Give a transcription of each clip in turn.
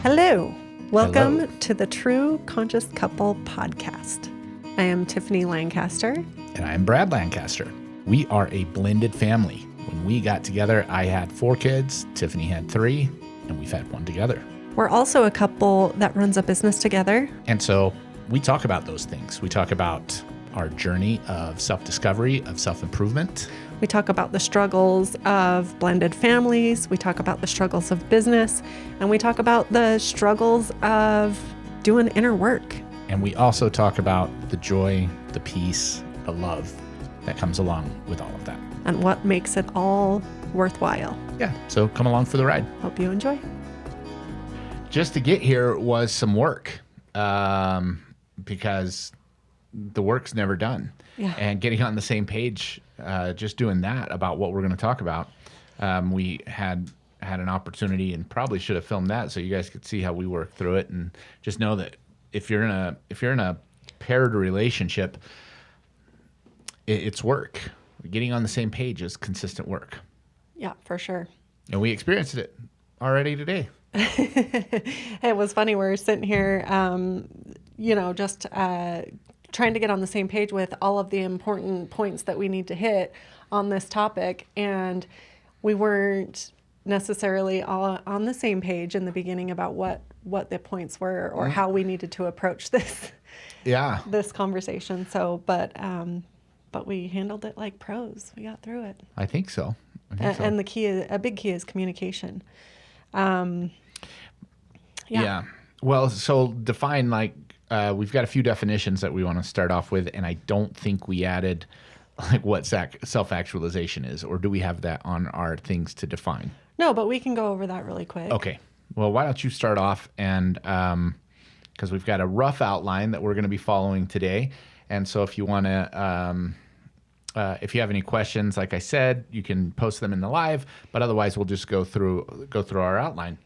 Hello. Welcome Hello. to the Tru Conscious Couple podcast. I am Tiffany Lancaster. And I'm Brad Lancaster. We are a blended family. When we got together, I had 4 kids, Tiffany had 3, and we've had 1 together. We're also a couple that runs a business together. And so we talk about those things. We talk about our journey of self-discovery, of self-improvement. We talk about the struggles of blended families. We talk about the struggles of business. And we talk about the struggles of doing inner work. And we also talk about the joy, the peace, the love that comes along with all of that. And what makes it all worthwhile. Yeah, so come along for the ride. Hope you enjoy. Just to get here was some work because the work's never done. Yeah. And getting on the same page, just doing that about what we're going to talk about. We had an opportunity and probably should have filmed that so you guys could see how we work through it, and just know that if you're in a paired relationship, it's work. Getting on the same page is consistent work. Yeah, for sure. And we experienced it already today. It was funny. We were sitting here, just trying to get on the same page with all of the important points that we need to hit on this topic. And we weren't necessarily all on the same page in the beginning about what the points were or how we needed to approach this, this conversation. So, but we handled it like pros. We got through it. I think so. And a big key is communication. Yeah. Well, so define we've got a few definitions that we want to start off with, and I don't think we added what self-actualization is, or do we have that on our things to define? No, but we can go over that really quick. Okay. Well, why don't you start off, and because we've got a rough outline that we're going to be following today, and so if you want to, if you have any questions, like I said, you can post them in the live, but otherwise we'll just go through our outline.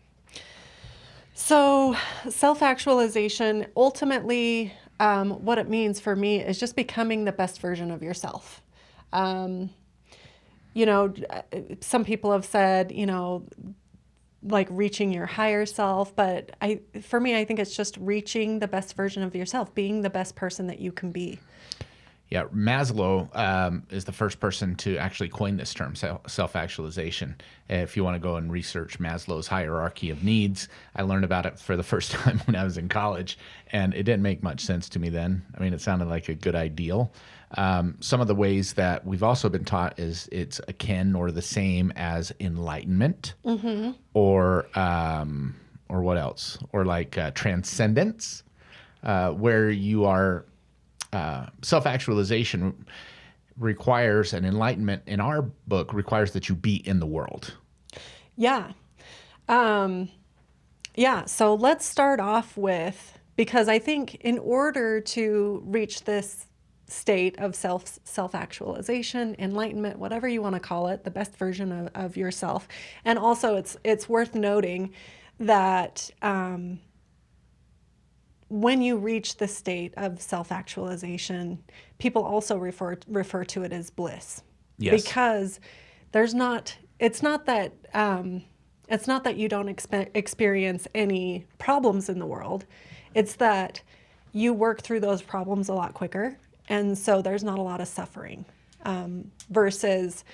So self-actualization, ultimately, what it means for me is just becoming the best version of yourself. Some people have said, like reaching your higher self, but for me, I think it's just reaching the best version of yourself, being the best person that you can be. Yeah, Maslow is the first person to actually coin this term, self-actualization. If you want to go and research Maslow's hierarchy of needs, I learned about it for the first time when I was in college, and it didn't make much sense to me then. I mean, it sounded like a good ideal. Some of the ways that we've also been taught is it's akin or the same as enlightenment, or what else? Or like transcendence, where you are. Self-actualization requires an enlightenment in our book requires that you be in the world. Yeah. So let's start off with, because I think in order to reach this state of self-actualization, enlightenment, whatever you want to call it, the best version of yourself. And also it's worth noting that, when you reach the state of self-actualization, people also refer to it as bliss. Yes. Because it's not that you don't experience any problems in the world. It's that you work through those problems a lot quicker, and so there's not a lot of suffering. Versus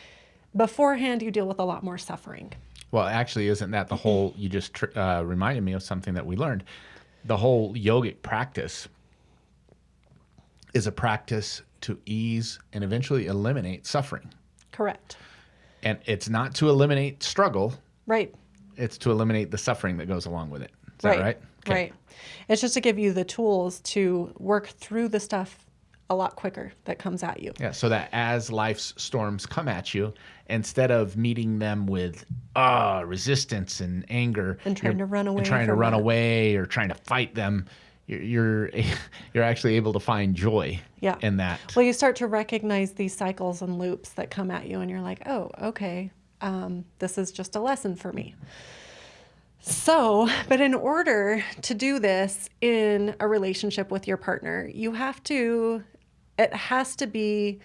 beforehand, you deal with a lot more suffering. Well, actually, isn't that the whole? You just reminded me of something that we learned. The whole yogic practice is a practice to ease and eventually eliminate suffering. Correct. And it's not to eliminate struggle. Right. It's to eliminate the suffering that goes along with it. Is that right? Okay. Right. It's just to give you the tools to work through the stuff a lot quicker that comes at you. Yeah, so that as life's storms come at you, instead of meeting them with resistance and anger and trying to run away, or trying to fight them, you're actually able to find joy in that. Well, you start to recognize these cycles and loops that come at you, and you're like, oh, okay, this is just a lesson for me. So, but in order to do this in a relationship with your partner, it has to be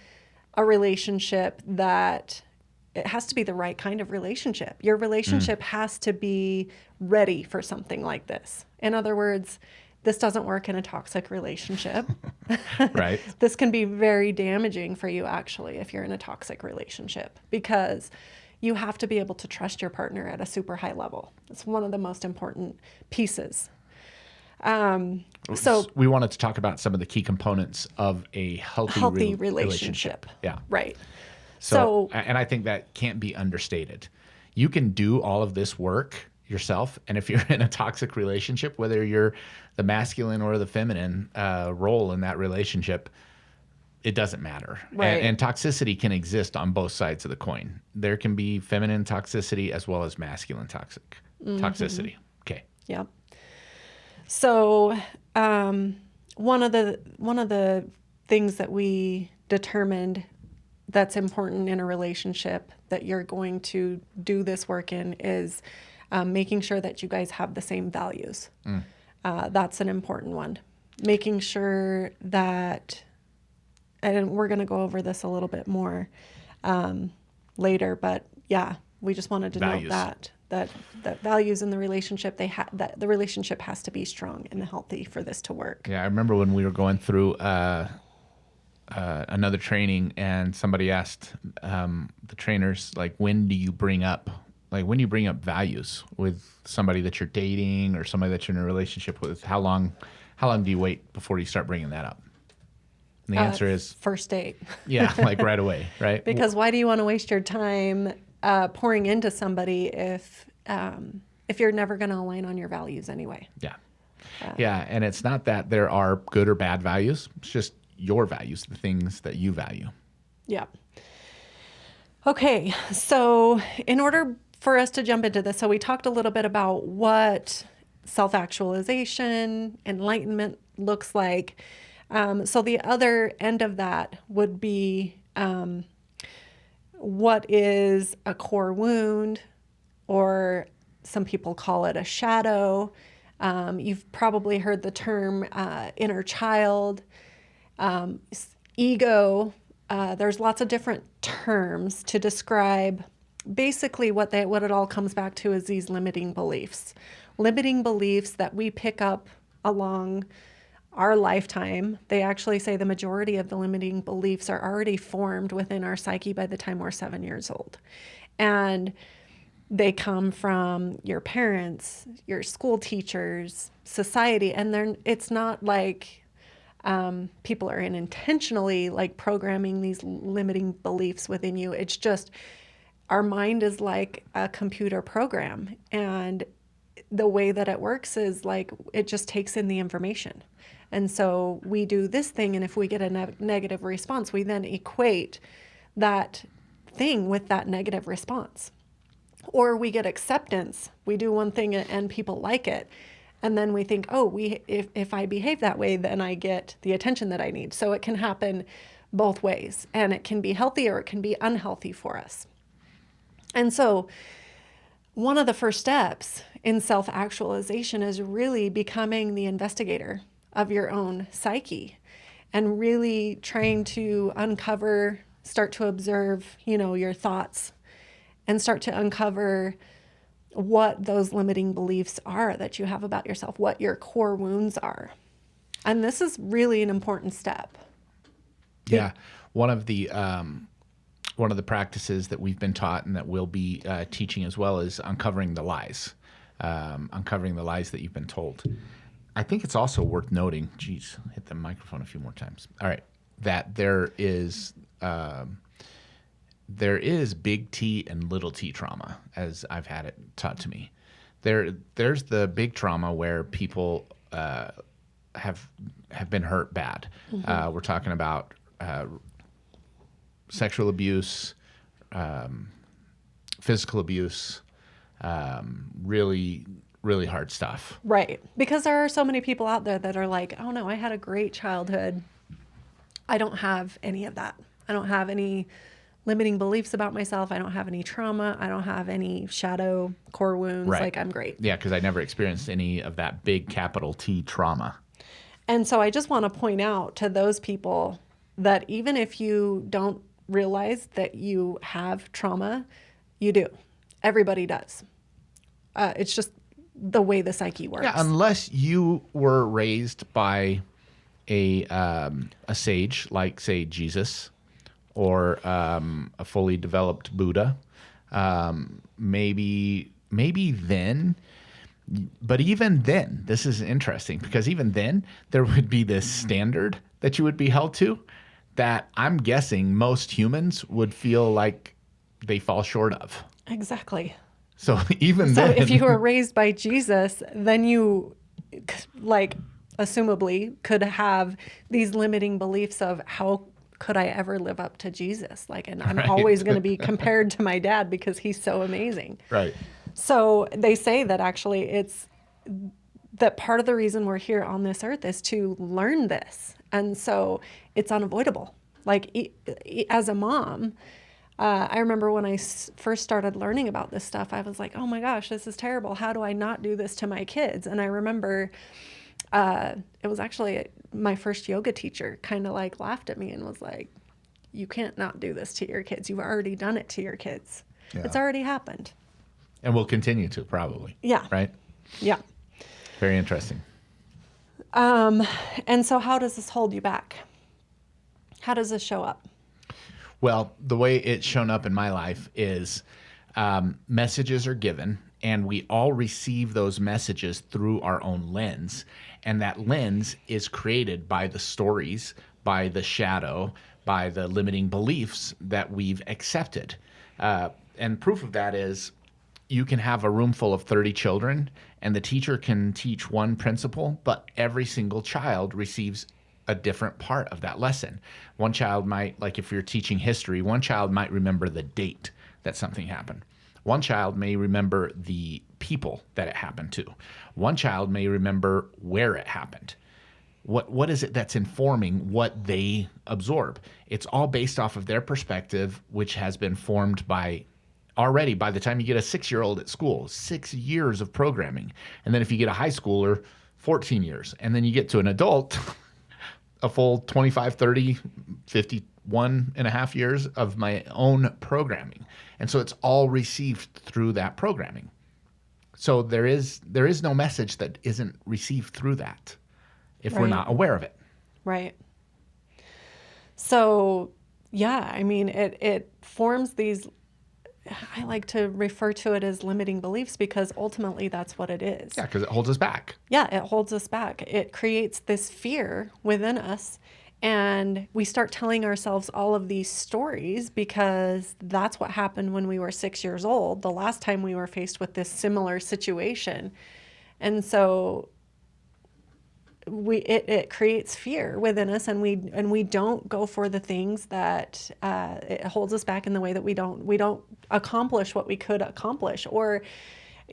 a relationship that it has to be the right kind of relationship. Your relationship has to be ready for something like this. In other words, this doesn't work in a toxic relationship. Right. This can be very damaging for you, actually, if you're in a toxic relationship, because you have to be able to trust your partner at a super high level. It's one of the most important pieces. So We wanted to talk about some of the key components of a healthy relationship. Yeah. Right. So, and I think that can't be understated. You can do all of this work yourself. And if you're in a toxic relationship, whether you're the masculine or the feminine role in that relationship, it doesn't matter. Right. And toxicity can exist on both sides of the coin. There can be feminine toxicity as well as masculine toxicity. Okay. Yep. So one of the things that we determined that's important in a relationship that you're going to do this work in is making sure that you guys have the same values. That's an important one. Making sure that, and we're going to go over this a little bit more later, but yeah, we just wanted to note that values in the relationship, that the relationship has to be strong and healthy for this to work. Yeah, I remember when we were going through another training, and somebody asked the trainers, like, when do you bring up values with somebody that you're dating or somebody that you're in a relationship with? How long do you wait before you start bringing that up? And the answer is first date. Yeah, like right away, right? Because why do you want to waste your time pouring into somebody if you're never going to align on your values anyway? Yeah. Yeah, and it's not that there are good or bad values. It's just your values, the things that you value. Yeah. Okay, so in order for us to jump into this, so we talked a little bit about what self-actualization, enlightenment looks like. So the other end of that would be what is a core wound, or some people call it a shadow. You've probably heard the term inner child, ego. There's lots of different terms to describe basically what it all comes back to is these limiting beliefs that we pick up along our lifetime. They actually say the majority of the limiting beliefs are already formed within our psyche by the time we're 7 years old. And they come from your parents, your school teachers, society. And it's not like people are intentionally like programming these limiting beliefs within you. It's just our mind is like a computer program. And the way that it works is like it just takes in the information. And so we do this thing, and if we get a negative response, we then equate that thing with that negative response. Or we get acceptance. We do one thing and people like it. And then we think, oh, if I behave that way, then I get the attention that I need. So it can happen both ways. And it can be healthy or it can be unhealthy for us. And so one of the first steps in self-actualization is really becoming the investigator of your own psyche and really trying to start to observe, your thoughts and start to uncover what those limiting beliefs are that you have about yourself, what your core wounds are. And this is really an important step. Yeah. One of the practices that we've been taught and that we'll be teaching as well is uncovering the lies that you've been told. I think it's also worth noting, hit the microphone a few more times. All right. That there is big T and little t trauma, as I've had it taught to me. There's the big trauma where people have been hurt bad. We're talking about sexual abuse, physical abuse, really, really hard stuff. Right. Because there are so many people out there that are like, oh no, I had a great childhood. I don't have any of that. I don't have any limiting beliefs about myself. I don't have any trauma. I don't have any shadow core wounds. Right. Like, I'm great. Yeah, because I never experienced any of that big capital T trauma. And so I just want to point out to those people that even if you don't realize that you have trauma, you do. Everybody does. It's just the way the psyche works. Yeah, unless you were raised by a sage like, say, Jesus, or a fully developed Buddha, maybe then. But even then, this is interesting, because even then there would be this standard that you would be held to that I'm guessing most humans would feel like they fall short of. Exactly. So even So then, if you were raised by Jesus, then you, like, assumably could have these limiting beliefs of how could I ever live up to Jesus? Like, and I'm Right. always going to be compared to my dad because he's so amazing. right. So they say that actually it's that part of the reason we're here on this earth is to learn this. And so it's unavoidable. Like, as a mom, I remember when I first started learning about this stuff, I was like, oh my gosh, this is terrible. How do I not do this to my kids? And I remember it was actually my first yoga teacher kind of like laughed at me and was like, you can't not do this to your kids. You've already done it to your kids. Yeah. It's already happened. And we'll continue to, probably. Yeah. Right? Yeah. Very interesting. And so how does this hold you back? How does this show up? Well, the way it's shown up in my life is messages are given, and we all receive those messages through our own lens. And that lens is created by the stories, by the shadow, by the limiting beliefs that we've accepted. And proof of that is you can have a room full of 30 children, and the teacher can teach one principle, but every single child receives a different part of that lesson. One child might, like if you're teaching history, one child might remember the date that something happened. One child may remember the people that it happened to. One child may remember where it happened. What is it that's informing what they absorb? It's all based off of their perspective, which has been formed by already by the time you get a 6-year-old at school, 6 years of programming. And then if you get a high schooler, 14 years. And then you get to an adult, a full 25, 30, 51 and a half years of my own programming. And so it's all received through that programming. So there is no message that isn't received through that if we're Right. not aware of it. Right. So, yeah, I mean, it forms these, I like to refer to it as limiting beliefs because ultimately that's what it is. Yeah, because it holds us back. Yeah, it holds us back. It creates this fear within us. And we start telling ourselves all of these stories because that's what happened when we were 6 years old, the last time we were faced with this similar situation. And so it creates fear within us, and we don't go for the things that it holds us back in the way that we don't accomplish what we could accomplish, or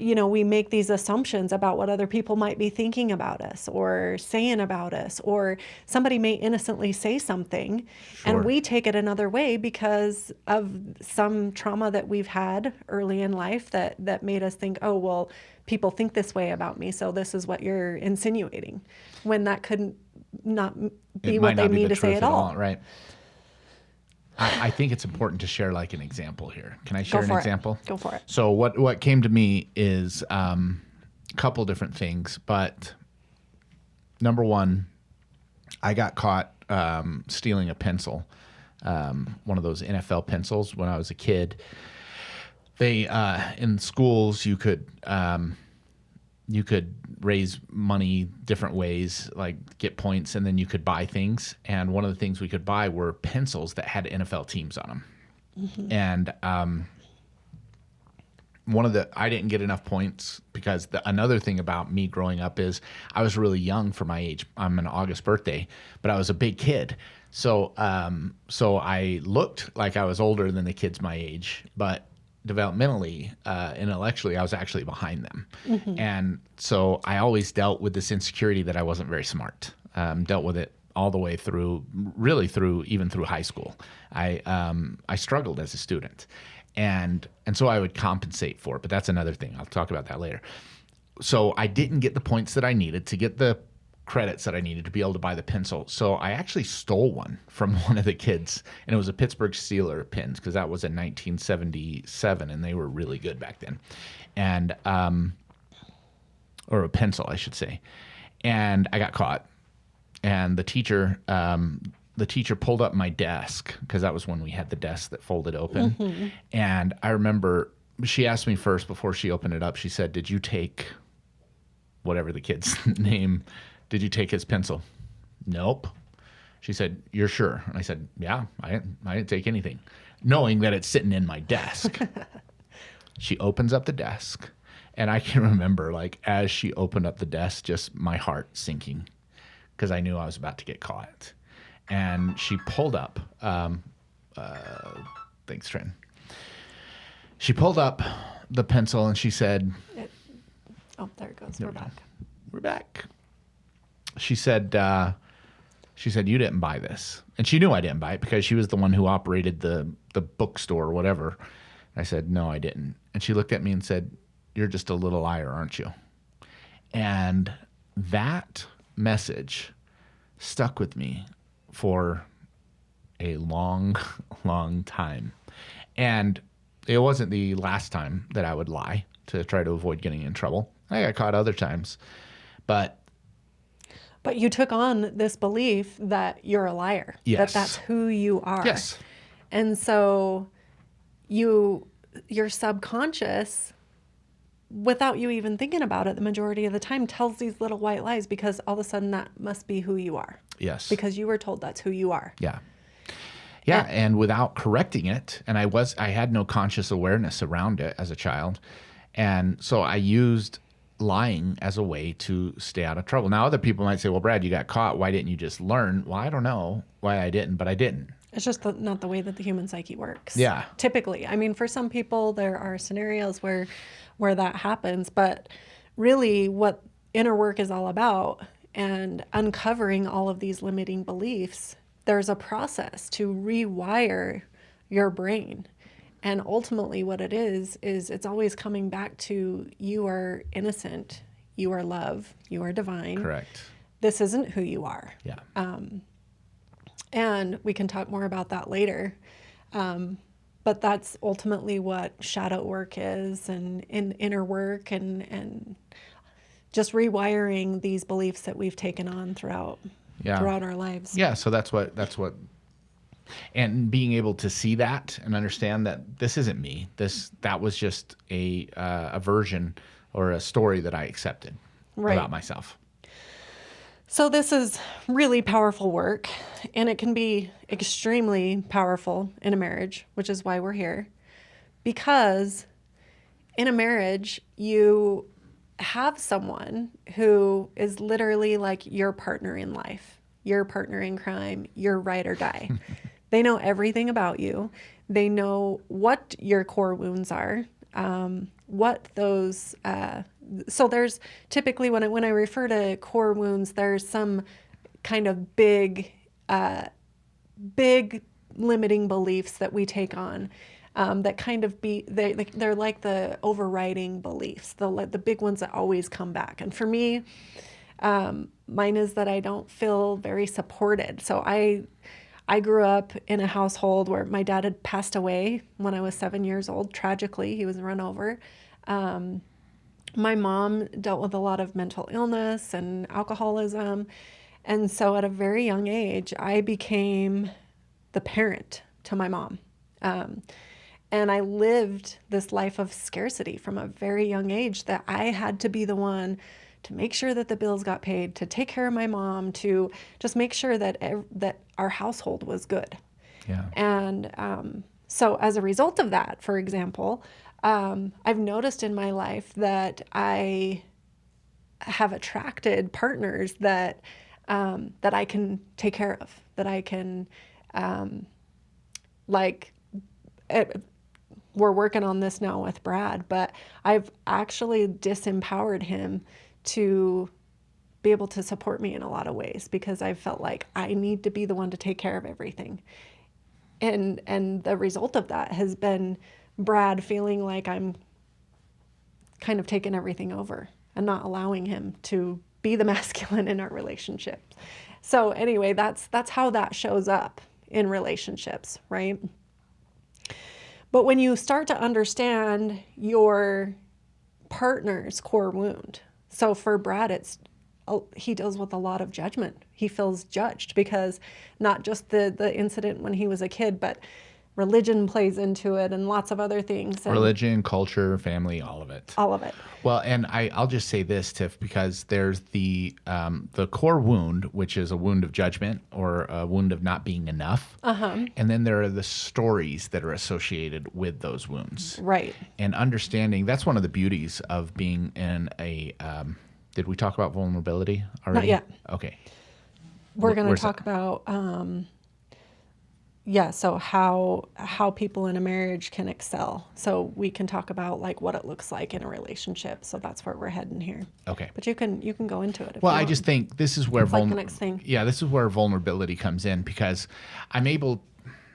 we make these assumptions about what other people might be thinking about us or saying about us, or somebody may innocently say something Sure. and we take it another way because of some trauma that we've had early in life that made us think, oh, well, people think this way about me, so this is what you're insinuating, when that couldn't not be It what might they not be mean the to say truth at all. right? I think it's important to share like an example here. Can I share an example? Go for it. So what came to me is a couple different things, but number one, I got caught stealing a pencil, one of those NFL pencils when I was a kid. They in schools you could raise money different ways, like get points, and then you could buy things. And one of the things we could buy were pencils that had NFL teams on them. Mm-hmm. And I didn't get enough points because another thing about me growing up is I was really young for my age. I'm an August birthday, but I was a big kid. So I looked like I was older than the kids my age, but developmentally, intellectually, I was actually behind them. Mm-hmm. And so I always dealt with this insecurity that I wasn't very smart. Dealt with it all the way through, really even through high school. I struggled as a student. And so I would compensate for it, but that's another thing. I'll talk about that later. So I didn't get the points that I needed to get the credits that I needed to be able to buy the pencil. So I actually stole one from one of the kids, and it was a Pittsburgh Steelers pins, because that was in 1977, and they were really good back then. And or a pencil, I should say. And I got caught. And the teacher pulled up my desk, because that was when we had the desk that folded open. Mm-hmm. And I remember she asked me first, before she opened it up, she said, "Did you take whatever the kid's name, did you take his pencil?" "Nope." She said, "You're sure?" And I said, "Yeah, I didn't take anything," knowing that it's sitting in my desk. She opens up the desk, and I can remember, like, as she opened up the desk, just my heart sinking, because I knew I was about to get caught. And she pulled up, thanks, Trent. She pulled up the pencil and she said, "Oh, there it goes. We're back. We're back." She said, "You didn't buy this." And she knew I didn't buy it, because she was the one who operated the bookstore or whatever. I said, "No, I didn't." And she looked at me and said, "You're just a little liar, aren't you?" And that message stuck with me for a long, long time. And it wasn't the last time that I would lie to try to avoid getting in trouble. I got caught other times. But you took on this belief that you're a liar, yes, that that's who you are. Yes. And so your subconscious, without you even thinking about it the majority of the time, tells these little white lies, because all of a sudden that must be who you are. Yes. Because you were told that's who you are. Yeah. Yeah. And without correcting it, and I had no conscious awareness around it as a child. And so I used lying as a way to stay out of trouble. Now, other people might say, "Well, Brad, you got caught. Why didn't you just learn?" Well, I don't know why I didn't, but I didn't. It's just not the way that the human psyche works. Yeah. Typically. I mean, for some people, there are scenarios where that happens, but really what inner work is all about, and uncovering all of these limiting beliefs, there's a process to rewire your brain. And ultimately what it is it's always coming back to, you are innocent, you are love, you are divine. Correct. This isn't who you are. Yeah. And we can talk more about that later. But that's ultimately what shadow work is, and inner work, and just rewiring these beliefs that we've taken on throughout our lives. Yeah. So that's what, and being able to see that and understand that this isn't me. That was just a version or a story that I accepted about myself. So this is really powerful work, and it can be extremely powerful in a marriage, which is why we're here. Because in a marriage, you have someone who is literally like your partner in life, your partner in crime, your ride or die. They know everything about you. They know what your core wounds are, what those... So there's typically, when I refer to core wounds, there's some kind of big limiting beliefs that we take on, that kind of they're like the overriding beliefs, the big ones that always come back. And for me, mine is that I don't feel very supported. So I grew up in a household where my dad had passed away when I was 7 years old. Tragically, he was run over. My mom dealt with a lot of mental illness and alcoholism. And so at a very young age, I became the parent to my mom. And I lived this life of scarcity from a very young age, that I had to be the one to make sure that the bills got paid, to take care of my mom, to just make sure that our household was good. Yeah. And so as a result of that, for example, I've noticed in my life that I have attracted partners that I can take care of, that I can, we're working on this now with Brad, but I've actually disempowered him to be able to support me in a lot of ways, because I felt like I need to be the one to take care of everything. And the result of that has been Brad feeling like I'm kind of taking everything over and not allowing him to be the masculine in our relationships. So anyway, that's how that shows up in relationships, right? But when you start to understand your partner's core wound, so for Brad, he deals with a lot of judgment. He feels judged because not just the incident when he was a kid, but religion plays into it and lots of other things. And Religion, culture, family, all of it. all of it. Well, and I'll just say this, Tiff, because there's the core wound, which is a wound of judgment or a wound of not being enough. And then there are the stories that are associated with those wounds. Right. And understanding, that's one of the beauties of being in a, did we talk about vulnerability already? Not yet. Okay. We're going to Where's talk about, so how people in a marriage can excel. So we can talk about like what it looks like in a relationship. So that's where we're heading here. Okay. But you can go into it. Well, I just think this is where like the next thing. Yeah, this is where vulnerability comes in, because I'm able.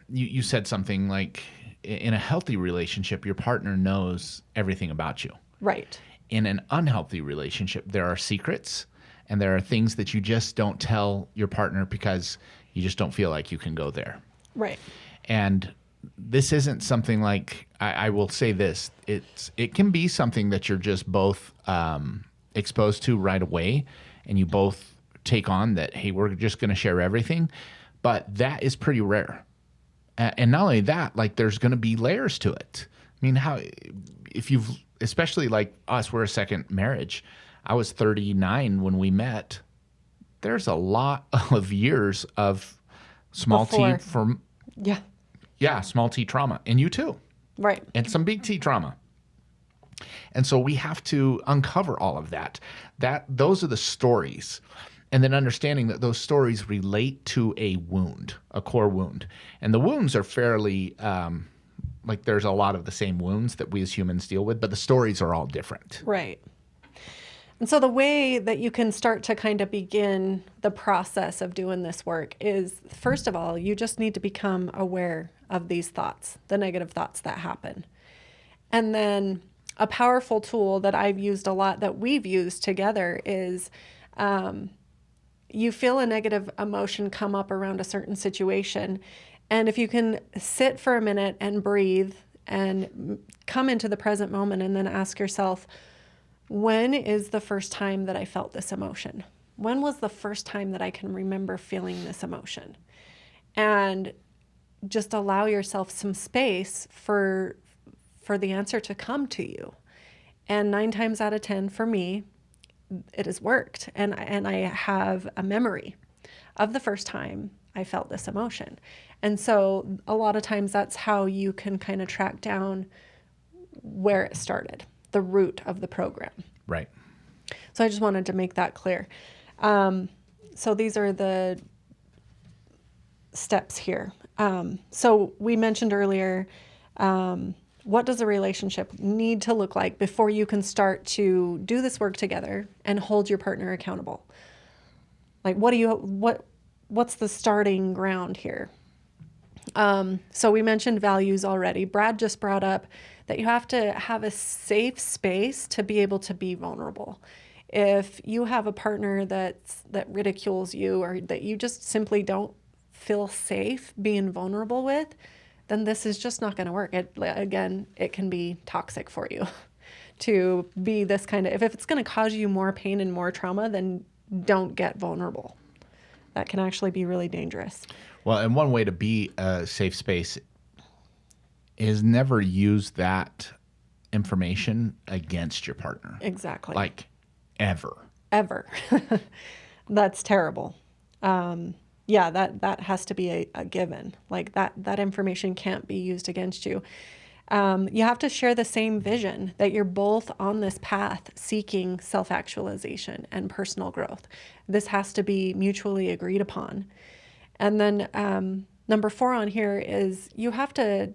You said something like, in a healthy relationship, your partner knows everything about you. Right. In an unhealthy relationship, there are secrets, and there are things that you just don't tell your partner because you just don't feel like you can go there. Right. And this isn't something like, I will say this, it can be something that you're just both exposed to right away, and you both take on that, hey, we're just going to share everything. But that is pretty rare. And not only that, like, there's going to be layers to it. I mean, if you've, especially like us, we're a second marriage. I was 39 when we met. There's a lot of years of small Before. T from, Yeah. small T trauma. And you too. Right. And some big T trauma. And so we have to uncover all of that. Those are the stories. And then understanding that those stories relate to a wound, a core wound. And the wounds are fairly, like, there's a lot of the same wounds that we as humans deal with, but the stories are all different. Right. And so the way that you can start to kind of begin the process of doing this work is, first of all, you just need to become aware of these thoughts, the negative thoughts that happen. And then a powerful tool that I've used a lot, that we've used together, is you feel a negative emotion come up around a certain situation. And if you can sit for a minute and breathe and come into the present moment, and then ask yourself, when is the first time that I felt this emotion? When was the first time that I can remember feeling this emotion? And just allow yourself some space for the answer to come to you. And 9 times out of 10 for me, it has worked. And I have a memory of the first time I felt this emotion. And so a lot of times that's how you can kind of track down where it started, the root of the program. Right. So I just wanted to make that clear. So these are the steps here. So we mentioned earlier, what does a relationship need to look like before you can start to do this work together and hold your partner accountable? Like, what's the starting ground here? So we mentioned values already. Brad just brought up that you have to have a safe space to be able to be vulnerable. If you have a partner that ridicules you, or that you just simply don't feel safe being vulnerable with, then this is just not going to work. It can be toxic for you to be this kind of, if it's going to cause you more pain and more trauma, then don't get vulnerable. That can actually be really dangerous. Well, and one way to be a safe space is never use that information against your partner. Exactly. Like, ever. Ever. That's terrible. That has to be a given. Like, that information can't be used against you. You have to share the same vision, that you're both on this path seeking self-actualization and personal growth. This has to be mutually agreed upon. And then number 4 on here is you have to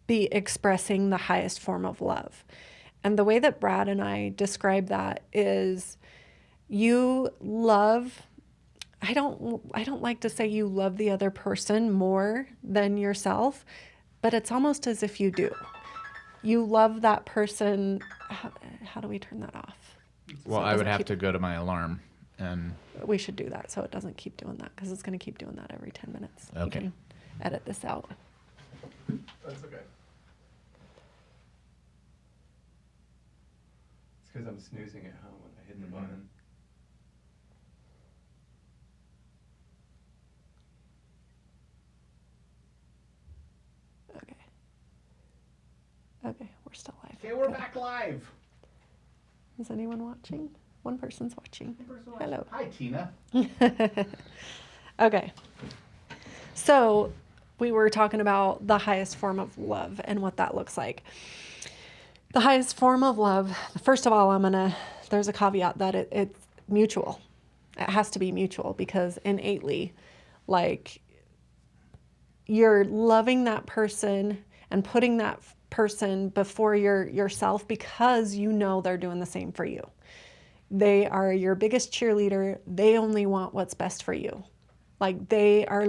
be expressing the highest form of love. And the way that Brad and I describe that is, you love, I don't like to say you love the other person more than yourself, but it's almost as if you do. You love that person. How do we turn that off? Well, it I would doesn't have keep- to go to my alarm and We should do that so it doesn't keep doing that, because it's going to keep doing that every 10 minutes. You Okay. can edit this out. That's okay. It's because I'm snoozing at home when I hit the button. Okay. Okay, we're still live. Okay, we're Good. back live. Is anyone watching? One person's watching. Hello. Hi, Tina. Okay. So we were talking about the highest form of love and what that looks like. The highest form of love, first of all, there's a caveat that it's mutual. It has to be mutual, because innately, like, you're loving that person and putting that person before yourself, because you know they're doing the same for you. They are your biggest cheerleader. They only want what's best for you. Like, they are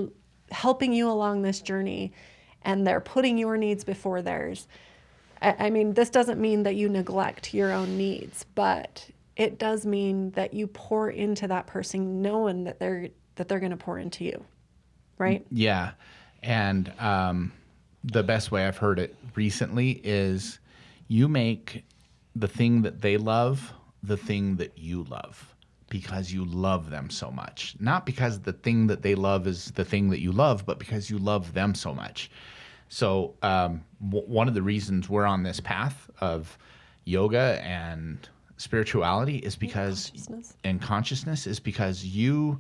helping you along this journey, and they're putting your needs before theirs. I mean, this doesn't mean that you neglect your own needs, but it does mean that you pour into that person knowing that they're going to pour into you. Right? Yeah. And the best way I've heard it recently is you make the thing that they love the thing that you love, because you love them so much. Not because the thing that they love is the thing that you love, but because you love them so much. So one of the reasons we're on this path of yoga and spirituality is because consciousness is because you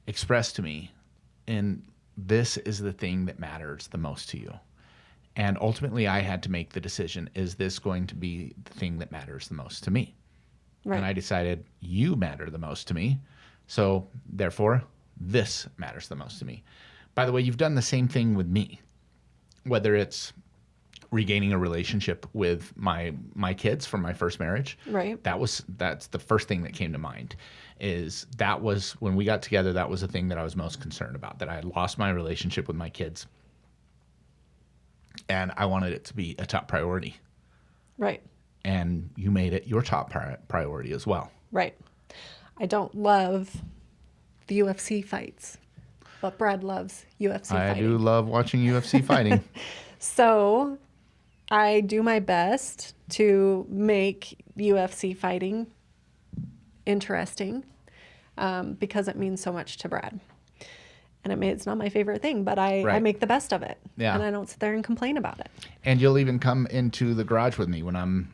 expressed to me, and this is the thing that matters the most to you. And ultimately I had to make the decision, is this going to be the thing that matters the most to me? Right. And I decided, you matter the most to me. So therefore, this matters the most to me. By the way, you've done the same thing with me, whether it's regaining a relationship with my kids from my first marriage. Right. That's the first thing that came to mind. That was when we got together, that was the thing that I was most concerned about, that I had lost my relationship with my kids. And I wanted it to be a top priority. Right. And you made it your top priority as well. Right. I don't love the UFC fights, but Brad loves UFC fighting. I do love watching UFC fighting. So I do my best to make UFC fighting interesting, because it means so much to Brad. And it's not my favorite thing, but I make the best of it. Yeah. And I don't sit there and complain about it. And you'll even come into the garage with me when I'm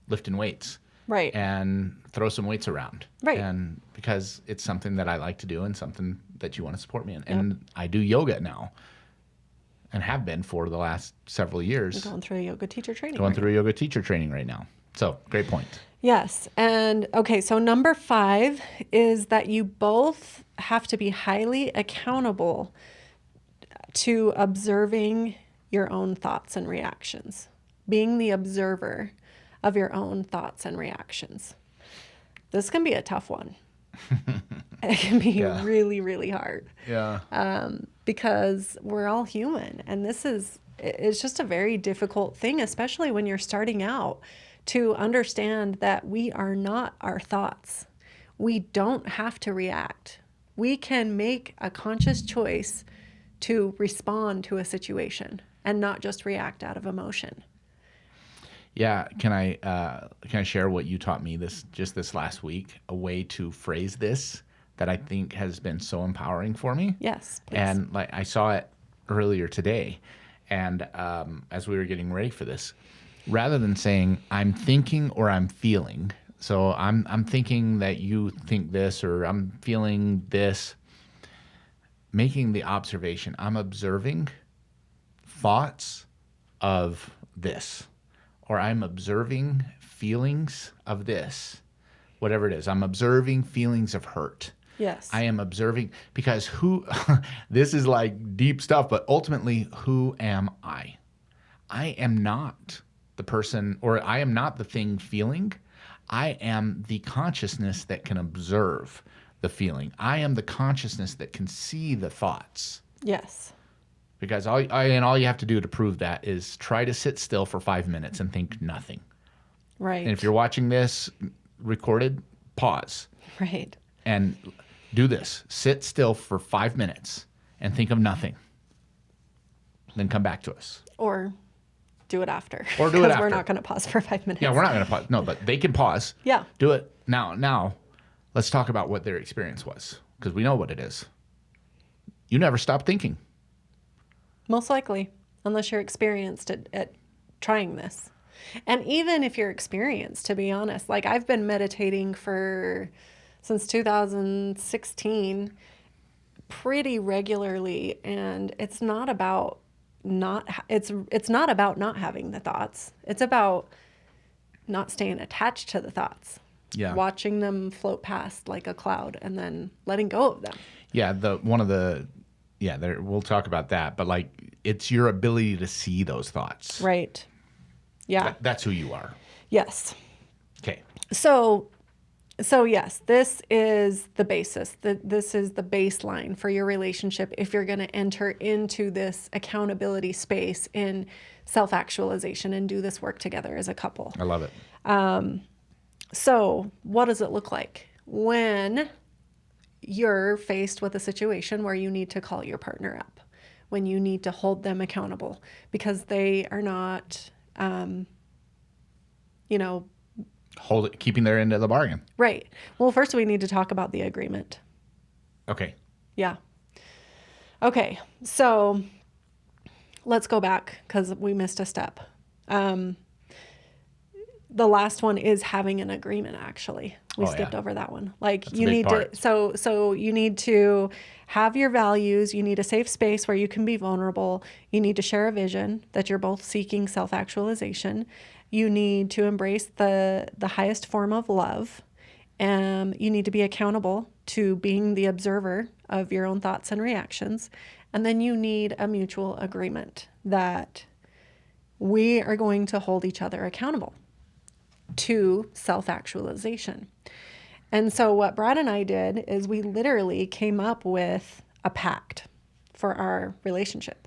lifting weights. Right. And throw some weights around. Right. And because it's something that I like to do and something that you want to support me in. And I do yoga now, and have been for the last several years. I'm going through a yoga teacher training. Yoga teacher training right now. So, great point. Yes. And okay, so number 5 is that you both have to be highly accountable to observing your own thoughts and reactions, being the observer of your own thoughts and reactions. This can be a tough one. It can be really, really hard. Yeah. Because we're all human, and it's just a very difficult thing, especially when you're starting out, to understand that we are not our thoughts. We don't have to react. We can make a conscious choice to respond to a situation and not just react out of emotion. Yeah. Can I share what you taught me this last week? A way to phrase this that I think has been so empowering for me. Yes, please. And I saw it earlier today, and as we were getting ready for this, rather than saying I'm thinking or I'm feeling, so I'm thinking that you think this, or I'm feeling this, making the observation, I'm observing thoughts of this, or I'm observing feelings of this, whatever it is. I'm observing feelings of hurt. Yes. I am observing, because this is like deep stuff, but ultimately, who am I? I am not the person, or I am not the thing feeling. I am the consciousness that can observe the feeling. I am the consciousness that can see the thoughts. Yes. Because all you have to do to prove that is try to sit still for 5 minutes and think nothing. Right. And if you're watching this recorded, pause Right. and do this. Sit still for 5 minutes and think of nothing. Then come back to us. Or do it after. Or do it Because after. we're not going to pause for 5 minutes. Yeah, we're not going to pause. No, but they can pause. Yeah. Do it now. Now, let's talk about what their experience was, because we know what it is. You never stop thinking. Most likely, unless you're experienced at trying this. And even if you're experienced, to be honest, like I've been meditating since 2016 pretty regularly, and it's not about not having the thoughts. It's about not staying attached to the thoughts. Yeah. Watching them float past like a cloud and then letting go of them. Yeah, we'll talk about that, but like it's your ability to see those thoughts. Right. Yeah. That's who you are. Yes. Okay. So yes, this is the basis. This is the baseline for your relationship if you're going to enter into this accountability space in self-actualization and do this work together as a couple. I love it. So what does it look like when you're faced with a situation where you need to call your partner up, when you need to hold them accountable because they are not, Keeping their end of the bargain. right. Well, first we need to talk about the agreement. Okay. Yeah. Okay. So let's go back because we missed a step. The last one is having an agreement, actually. We skipped over that one. Like That's you a big need part. to, so you need to have your values. You need a safe space where you can be vulnerable. You need to share a vision that you're both seeking self-actualization. You need to embrace the highest form of love. You need to be accountable to being the observer of your own thoughts and reactions. And then you need a mutual agreement that we are going to hold each other accountable to self-actualization. And so what Brad and I did is we literally came up with a pact for our relationship,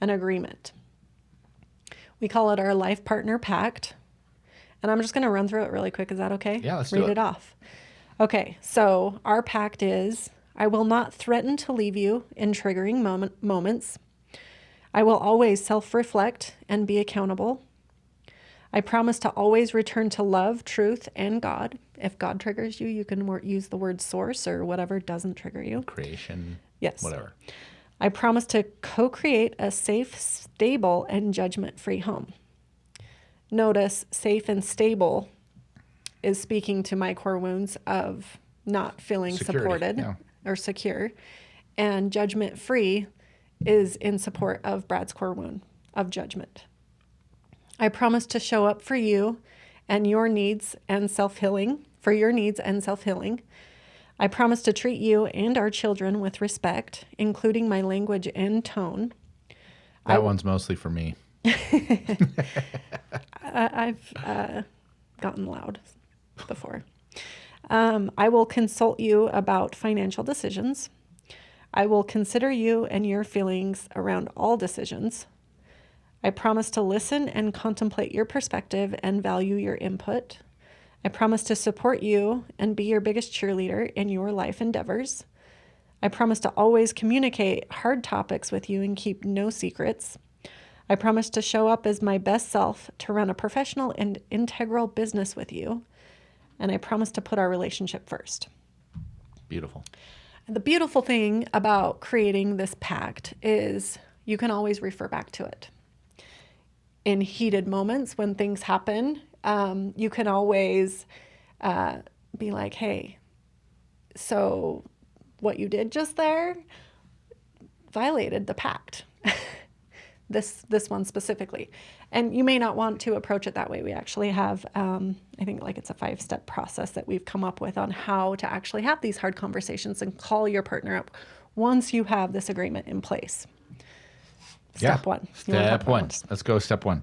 an agreement. We call it our life partner pact. And I'm just going to run through it really quick. Is that okay? Yeah, let's read do it. it off. Okay, so our pact is, I will not threaten to leave you in triggering moments. I will always self-reflect and be accountable. I promise to always return to love, truth, and God. If God triggers you, you can use the word source or whatever doesn't trigger you. Creation. Yes. Whatever. I promise to co-create a safe, stable, and judgment-free home. Notice safe and stable is speaking to my core wounds of not feeling Security, supported yeah. or secure. And judgment-free is in support of Brad's core wound of judgment. I promise to show up for you and your needs and self-healing, for your needs and self-healing. I promise to treat you and our children with respect, including my language and tone. That one's mostly for me. I've gotten loud before. I will consult you about financial decisions. I will consider you and your feelings around all decisions. I promise to listen and contemplate your perspective and value your input. I promise to support you and be your biggest cheerleader in your life endeavors. I promise to always communicate hard topics with you and keep no secrets. I promise to show up as my best self to run a professional and integral business with you. And I promise to put our relationship first. Beautiful. And the beautiful thing about creating this pact is you can always refer back to it. In heated moments when things happen, you can always be like, hey, so what you did just there violated the pact. This one specifically. And you may not want to approach it that way. We actually have, I think like it's a 5-step process that we've come up with on how to actually have these hard conversations and call your partner up once you have this agreement in place. Step one. You wanna talk Step about one. what? Let's go step one.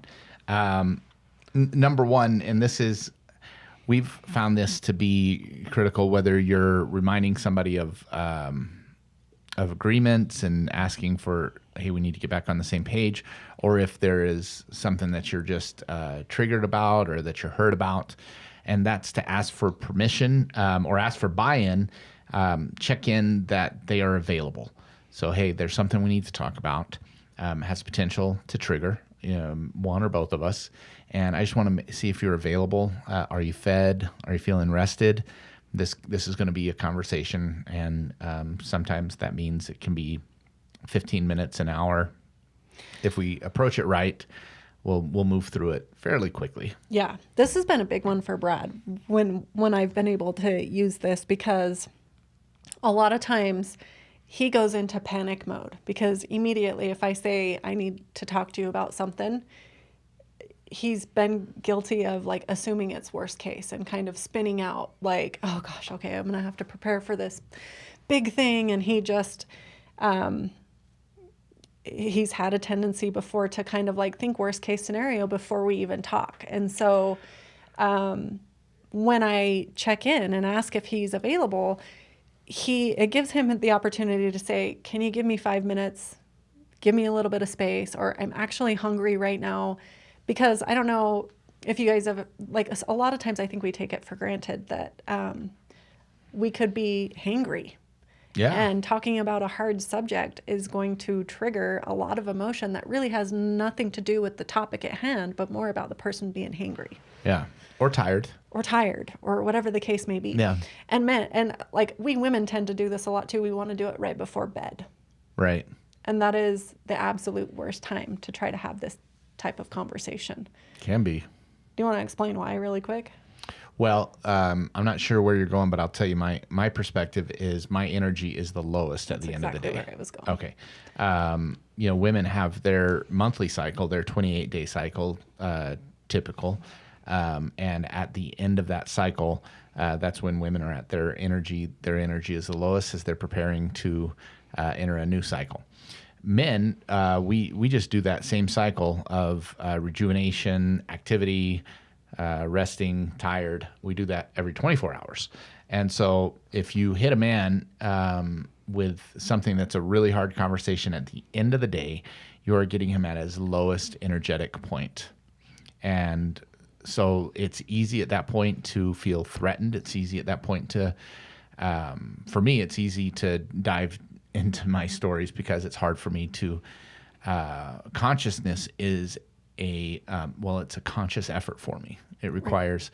Number one, and this is, we've found this to be critical, whether you're reminding somebody of agreements and asking for, hey, we need to get back on the same page, or if there is something that you're just triggered about or that you're hurt about. And that's to ask for permission or ask for buy-in, check in that they are available. So, hey, there's something we need to talk about. Has potential to trigger one or both of us. And I just want to see if you're available. Are you fed? Are you feeling rested? This is going to be a conversation. And sometimes that means it can be 15 minutes, an hour. If we approach it right, we'll move through it fairly quickly. Yeah, this has been a big one for Brad when I've been able to use this, because a lot of times he goes into panic mode, because immediately if I say I need to talk to you about something, he's been guilty of like assuming it's worst case and kind of spinning out like, oh gosh, okay, I'm going to have to prepare for this big thing. And he just, he's had a tendency before to kind of like think worst case scenario before we even talk. And so when I check in and ask if he's available, it gives him the opportunity to say, can you give me 5 minutes? Give me a little bit of space, or I'm actually hungry right now. Because I don't know if you guys have, like, a lot of times I think we take it for granted that we could be hangry. Yeah. And talking about a hard subject is going to trigger a lot of emotion that really has nothing to do with the topic at hand, but more about the person being hangry. Yeah. Or tired. Or whatever the case may be. Yeah. And like we women tend to do this a lot too. We want to do it right before bed. Right. And that is the absolute worst time to try to have this type of conversation. Can be. Do you want to explain why really quick? Well, I'm not sure where you're going, but I'll tell you my perspective is my energy is the lowest at the end of the day. That's exactly where I was going. Okay. Women have their monthly cycle, their 28-day cycle, typical. And at the end of that cycle, that's when women are at their energy. Their energy is the lowest as they're preparing to enter a new cycle. Men, we just do that same cycle of rejuvenation, activity, resting, tired. We do that every 24 hours. And so if you hit a man with something that's a really hard conversation at the end of the day, you're getting him at his lowest energetic point. And so it's easy at that point to feel threatened. It's easy at that point to, for me, it's easy to dive into my stories because it's hard for me to, consciousness is it's a conscious effort for me. It requires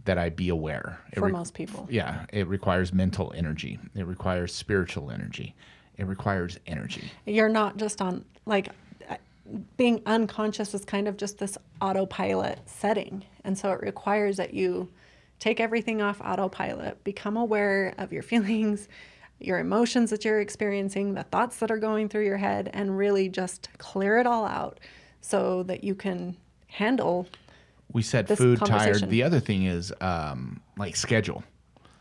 that I be aware. For most people. Yeah. It requires mental energy. It requires spiritual energy. It requires energy. You're not just on, like, being unconscious is kind of just this autopilot setting. And so it requires that you take everything off autopilot, become aware of your feelings, your emotions that you're experiencing, the thoughts that are going through your head, and really just clear it all out so that you can handle. We said this food, conversation. tired. The other thing is like schedule.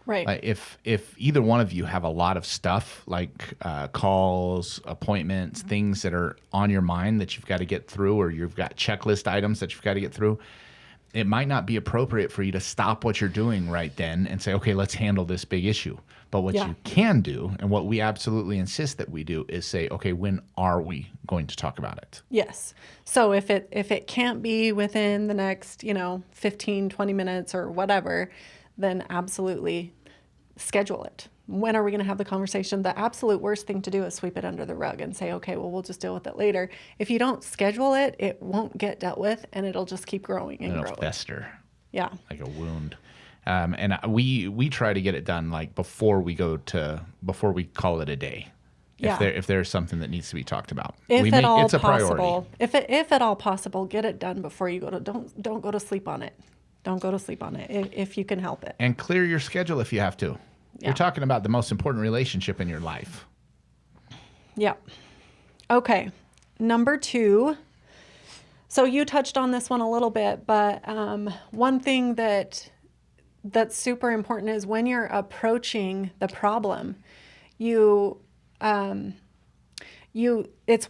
Right. Like if either one of you have a lot of stuff like calls, appointments, things that are on your mind that you've got to get through, or you've got checklist items that you've got to get through, it might not be appropriate for you to stop what you're doing right then and say, okay, let's handle this big issue. But what you can do, and what we absolutely insist that we do, is say, okay, when are we going to talk about it? Yes. So if it can't be within the next, 15, 20 minutes or whatever, then absolutely schedule it. When are we going to have the conversation? The absolute worst thing to do is sweep it under the rug and say, okay, well, we'll just deal with it later. If you don't schedule it, it won't get dealt with, and it'll just keep growing and It'll growing. fester. Yeah. Like a wound. And we try to get it done like before we call it a day. If there's something that needs to be talked about. It's a priority. If at all possible, get it done before you go to, don't go to sleep on it. Don't go to sleep on it if you can help it. And clear your schedule if you have to. Yeah. You're talking about the most important relationship in your life. Yeah. Okay. Number 2. So you touched on this one a little bit, but one thing that's super important is when you're approaching the problem, it's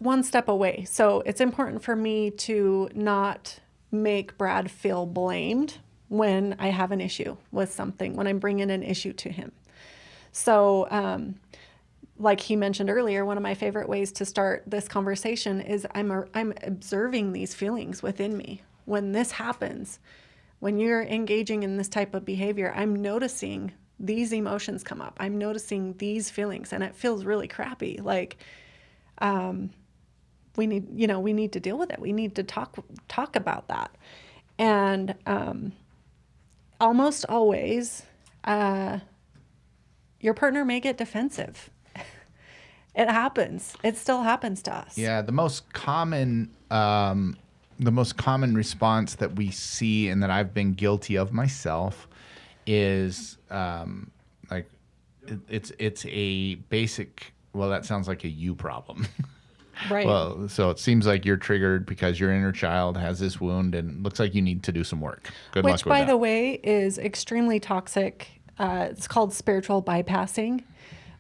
one step away. So it's important for me to not make Brad feel blamed when I have an issue with something, when I'm bringing an issue to him. So, like he mentioned earlier, one of my favorite ways to start this conversation is I'm observing these feelings within me. When this happens, when you're engaging in this type of behavior, I'm noticing these emotions come up. I'm noticing these feelings, and it feels really crappy. Like, we need to deal with it. We need to talk about that. And almost always, your partner may get defensive. It happens. It still happens to us. Yeah, the most common response that we see, and that I've been guilty of myself, is like it's a basic. Well, that sounds like a you problem. Right. Well, so it seems like you're triggered because your inner child has this wound, and looks like you need to do some work. Good luck with that. Which, by the way, is extremely toxic. It's called spiritual bypassing.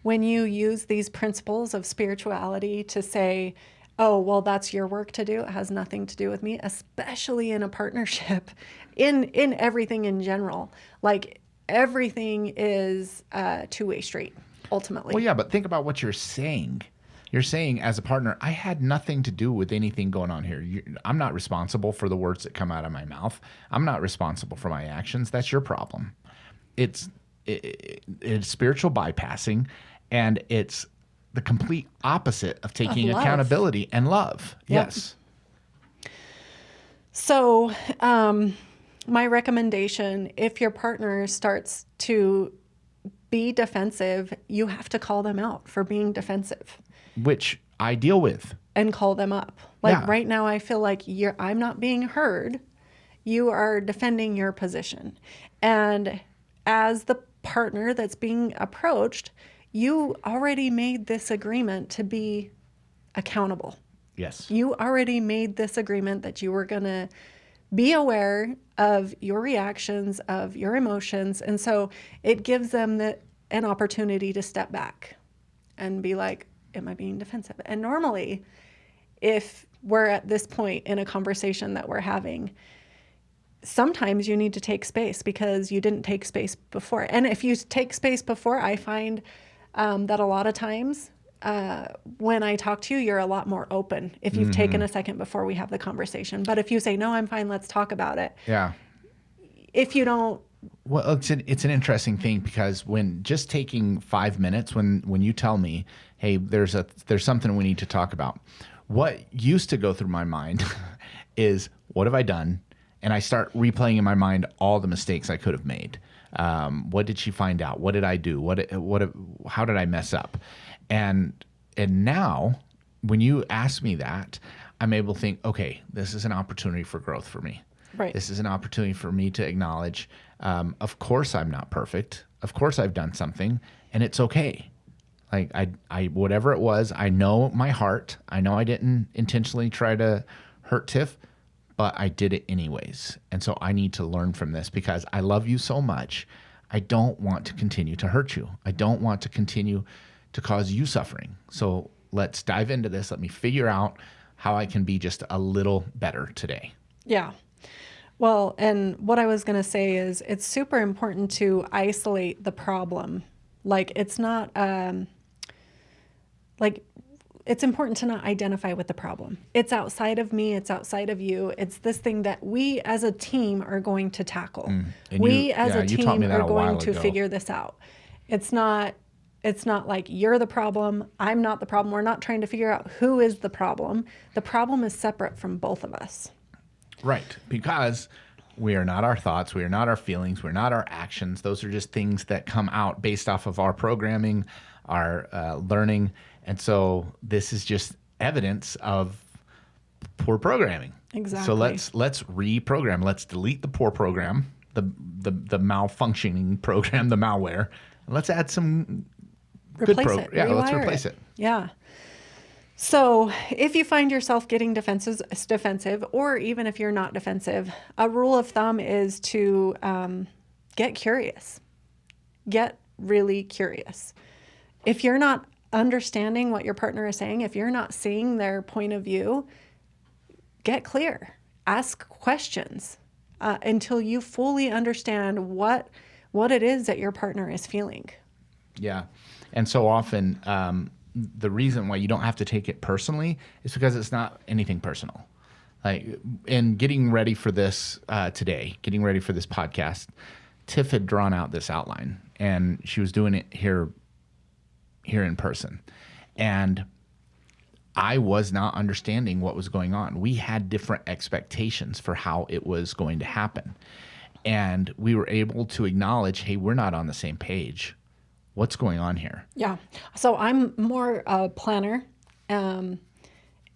When you use these principles of spirituality to say, oh, well, that's your work to do. It has nothing to do with me, especially in a partnership, in everything in general. Like, everything is a two-way street, ultimately. Well, yeah, but think about what you're saying. You're saying, as a partner, I had nothing to do with anything going on here. I'm not responsible for the words that come out of my mouth. I'm not responsible for my actions. That's your problem. It's spiritual bypassing, and it's the complete opposite of taking accountability and love. Yep. Yes. So, my recommendation, if your partner starts to be defensive, you have to call them out for being defensive. Which I deal with. And call them up. Like, Yeah. right now, I feel like I'm not being heard. You are defending your position. And as the partner that's being approached, you already made this agreement to be accountable. Yes. You already made this agreement that you were going to be aware of your reactions, of your emotions. And so it gives them an opportunity to step back and be like, am I being defensive? And normally, if we're at this point in a conversation that we're having, sometimes you need to take space because you didn't take space before. And if you take space before, I find that a lot of times when I talk to you, you're a lot more open if you've taken a second before we have the conversation. But if you say, no, I'm fine, let's talk about it. Yeah. If you don't. Well, it's an interesting thing, because when just taking 5 minutes, when you tell me, hey, there's something we need to talk about, what used to go through my mind is, what have I done? And I start replaying in my mind all the mistakes I could have made. What did she find out? What did I do? How did I mess up? And now, when you ask me that, I'm able to think, okay, this is an opportunity for growth for me. Right. This is an opportunity for me to acknowledge, of course I'm not perfect. Of course I've done something, and it's okay. Like, I whatever it was, I know my heart. I know I didn't intentionally try to hurt Tiff, but I did it anyways. And so I need to learn from this, because I love you so much. I don't want to continue to hurt you. I don't want to continue to cause you suffering. So let's dive into this. Let me figure out how I can be just a little better today. Yeah. Well, and what I was going to say is, it's super important to isolate the problem. Like, it's not, it's important to not identify with the problem. It's outside of me. It's outside of you. It's this thing that we as a team are going to tackle. We as a team are going to figure this out. It's not like you're the problem, I'm not the problem. We're not trying to figure out who is the problem. The problem is separate from both of us. Right, because we are not our thoughts, we are not our feelings, we're not our actions. Those are just things that come out based off of our programming, our learning. And so this is just evidence of poor programming. Exactly. So let's reprogram. Let's delete the poor program, the malfunctioning program, the malware, and let's add some good program. Yeah, let's replace it. Yeah. So if you find yourself getting defensive, or even if you're not defensive, a rule of thumb is to get curious. Get really curious. If you're not understanding what your partner is saying, if you're not seeing their point of view, get clear. Ask questions until you fully understand what it is that your partner is feeling. Yeah. And so often, the reason why you don't have to take it personally is because it's not anything personal. Like, in getting ready for this getting ready for this podcast, Tiff had drawn out this outline, and she was doing it here in person. And I was not understanding what was going on. We had different expectations for how it was going to happen. And we were able to acknowledge, hey, we're not on the same page. What's going on here? Yeah. So I'm more a planner. And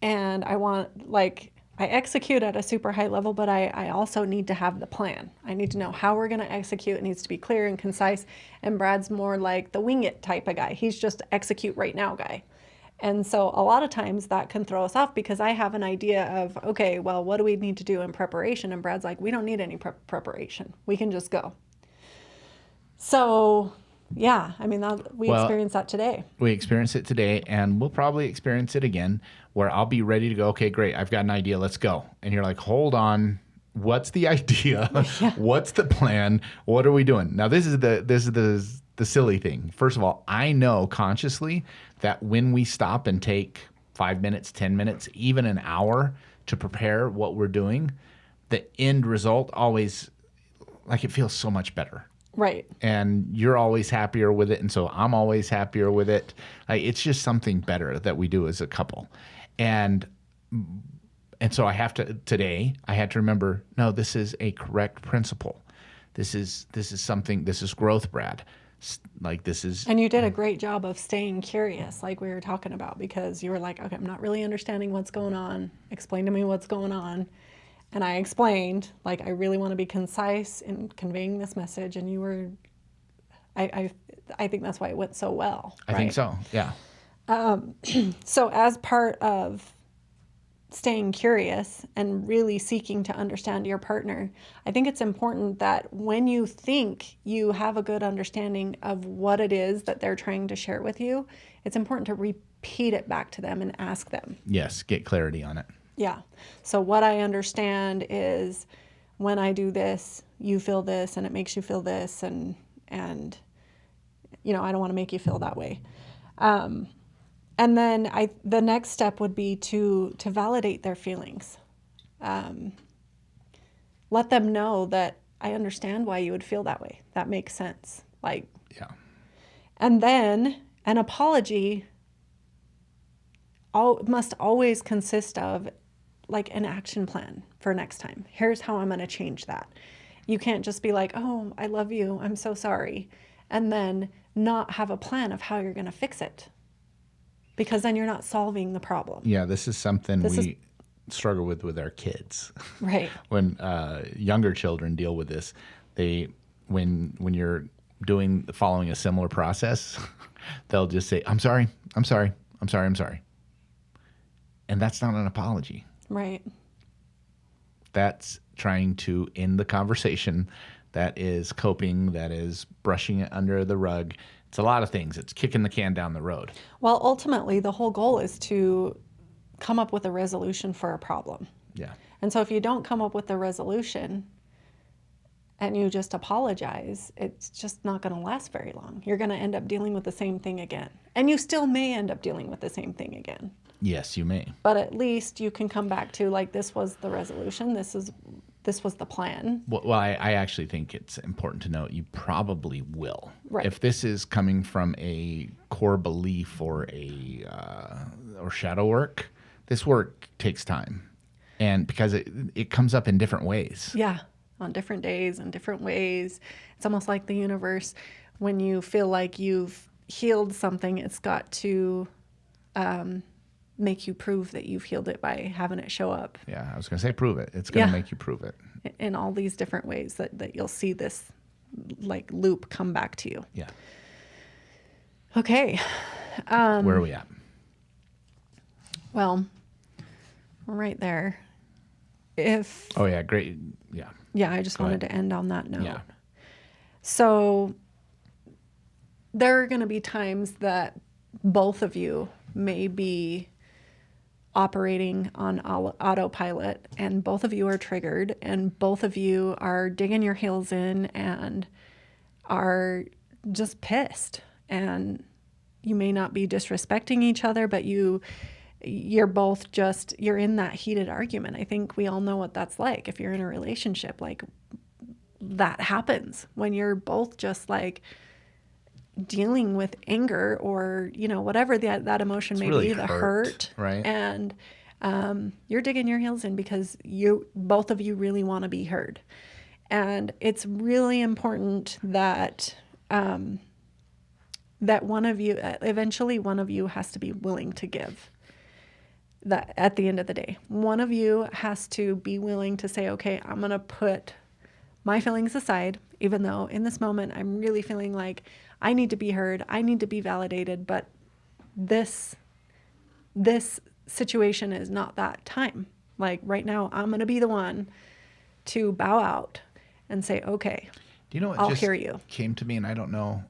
I want, like, I execute at a super high level, but I also need to have the plan. I need to know how we're going to execute. It needs to be clear and concise. And Brad's more like the wing it type of guy. He's just execute right now guy. And so a lot of times that can throw us off because I have an idea of, okay, well, what do we need to do in preparation? And Brad's like, we don't need any preparation. We can just go. So yeah, I mean, we experienced that today. We experienced it today, and we'll probably experience it again, where I'll be ready to go. Okay, great. I've got an idea. Let's go. And you're like, hold on. What's the idea? Yeah. What's the plan? What are we doing? Now, this is the silly thing. First of all, I know consciously that when we stop and take 5 minutes, 10 minutes, even an hour to prepare what we're doing, the end result always, like, it feels so much better. Right. And you're always happier with it. And so I'm always happier with it. It's just something better that we do as a couple. And so I had to remember, no, this is a correct principle. This is growth, Brad. Like, this is. And you did a great job of staying curious, like we were talking about, because you were like, okay, I'm not really understanding what's going on. Explain to me what's going on. And I explained, like, I really want to be concise in conveying this message. And you were, I think that's why it went so well. I think so, yeah. So as part of staying curious and really seeking to understand your partner, I think it's important that when you think you have a good understanding of what it is that they're trying to share with you, it's important to repeat it back to them and ask them. Yes, get clarity on it. Yeah. So what I understand is when I do this, you feel this and it makes you feel this, and you know, I don't want to make you feel that way. And then the next step would be to validate their feelings. Let them know that I understand why you would feel that way. That makes sense. Like, yeah. And then an apology must always consist of, like, an action plan for next time. Here's how I'm going to change that. You can't just be like, oh, I love you, I'm so sorry, and then not have a plan of how you're going to fix it. Because then you're not solving the problem. Yeah, this is something we struggle with our kids. Right. When younger children deal with this, when you're following a similar process, they'll just say, I'm sorry. And that's not an apology. Right. That's trying to end the conversation. That is coping. That is brushing it under the rug. It's a lot of things. It's kicking the can down the road. Well, ultimately, the whole goal is to come up with a resolution for a problem. Yeah. And so if you don't come up with a resolution and you just apologize, it's just not going to last very long. You're going to end up dealing with the same thing again. And you still may end up dealing with the same thing again. Yes, you may. But at least you can come back to, like, this was the resolution. This was the plan. Well, I actually think it's important to note you probably will. Right. If this is coming from a core belief or or shadow work, this work takes time, and because it comes up in different ways. Yeah, on different days and different ways. It's almost like the universe. When you feel like you've healed something, it's got to make you prove that you've healed it by having it show up. Yeah, I was going to say prove it. It's going to make you prove it. In all these different ways that you'll see this, like, loop come back to you. Yeah. Okay. Where are we at? Well, we're right there. Oh, yeah, great. Yeah. Yeah, I just Go wanted ahead. to end on that note. Yeah. So there are going to be times that both of you may be operating on autopilot, and both of you are triggered, and both of you are digging your heels in and are just pissed. And you may not be disrespecting each other, but you're both just, you're in that heated argument. I think we all know what that's like. If you're in a relationship, like that happens when you're both just like dealing with anger or, you know, whatever that emotion may really be, the hurt, right? And you're digging your heels in because both of you really want to be heard. And it's really important that that one of you, eventually one of you has to be willing to give. That at the end of the day, one of you has to be willing to say, okay, I'm going to put my feelings aside, even though in this moment I'm really feeling like I need to be heard, I need to be validated, but this situation is not that time. Like right now, I'm going to be the one to bow out and say, okay, Do you know what I'll just hear you. came to me, and I don't know,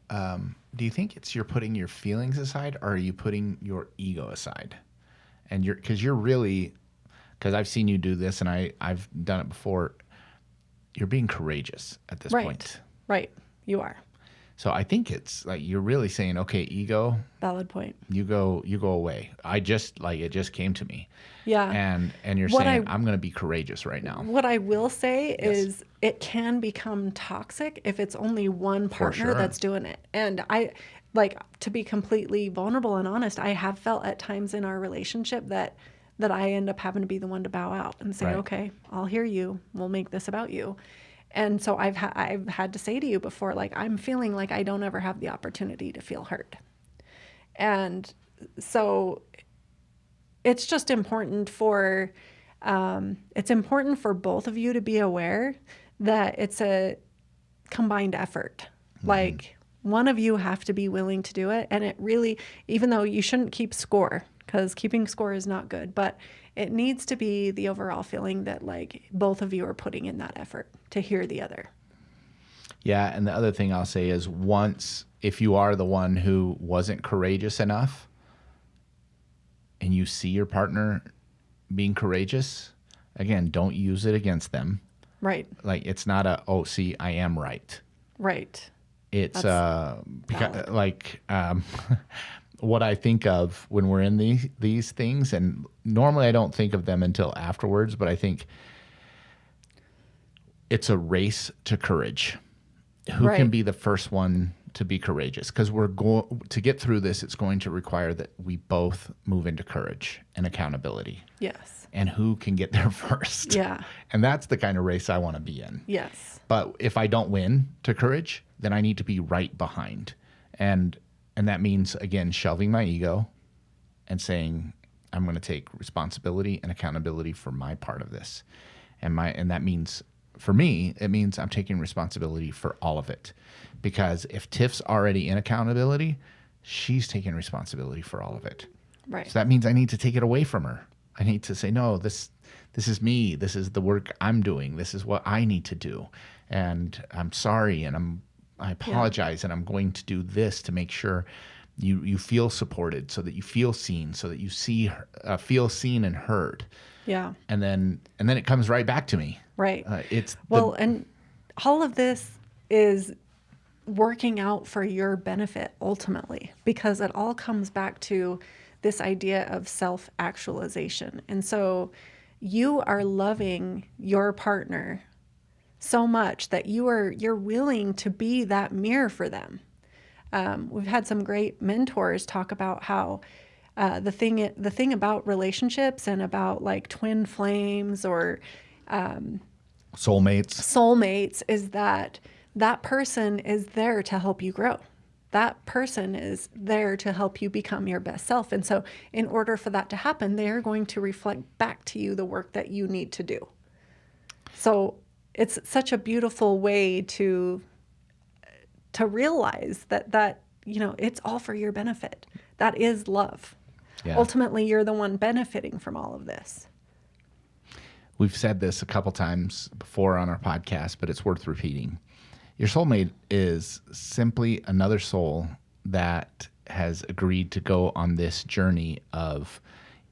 do you think it's you're putting your feelings aside, or are you putting your ego aside? And because I've seen you do this, and I've done it before, you're being courageous at this point. Right. You are. So I think it's like you're really saying, okay, ego, Valid point. you go away. It just came to me. Yeah. And you're saying, I'm going to be courageous right now. What I will say is it can become toxic if it's only one partner that's doing it. And I, like, to be completely vulnerable and honest, I have felt at times in our relationship that I end up having to be the one to bow out and say, okay, I'll hear you. We'll make this about you. And so I've had to say to you before, like, I'm feeling like I don't ever have the opportunity to feel heard. And so it's just important for both of you to be aware that it's a combined effort. Mm-hmm. Like, one of you have to be willing to do it. And it really, even though you shouldn't keep score, because keeping score is not good, but it needs to be the overall feeling that like both of you are putting in that effort to hear the other. Yeah. And the other thing I'll say is if you are the one who wasn't courageous enough and you see your partner being courageous, again, don't use it against them. Right. Like, it's not see, I am right. Right. It's what I think of when we're in these things, and normally I don't think of them until afterwards, but I think it's a race to courage. Who can be the first one to be courageous? Because to get through this, it's going to require that we both move into courage and accountability. Yes. And who can get there first? Yeah. And that's the kind of race I want to be in. Yes. But if I don't win to courage, then I need to be right behind. And that means, again, shelving my ego and saying, I'm going to take responsibility and accountability for my part of this. And that means, for me, it means I'm taking responsibility for all of it. Because if Tiff's already in accountability, she's taking responsibility for all of it. Right. So that means I need to take it away from her. I need to say, no, this is me. This is the work I'm doing. This is what I need to do. And I'm sorry, and I apologize, and I'm going to do this to make sure you feel supported, so that you feel seen, so that you feel seen and heard. Yeah. And then it comes right back to me. Right. And all of this is working out for your benefit ultimately, because it all comes back to this idea of self-actualization. And so you are loving your partner so much that you're willing to be that mirror for them. We've had some great mentors talk about how the thing about relationships and about like twin flames or soulmates is that person is there to help you grow. That person is there to help you become your best self. And so in order for that to happen, they are going to reflect back to you the work that you need to do. So it's such a beautiful way to realize that it's all for your benefit. That is love. Yeah. Ultimately, you're the one benefiting from all of this. We've said this a couple times before on our podcast, but it's worth repeating. Your soulmate is simply another soul that has agreed to go on this journey of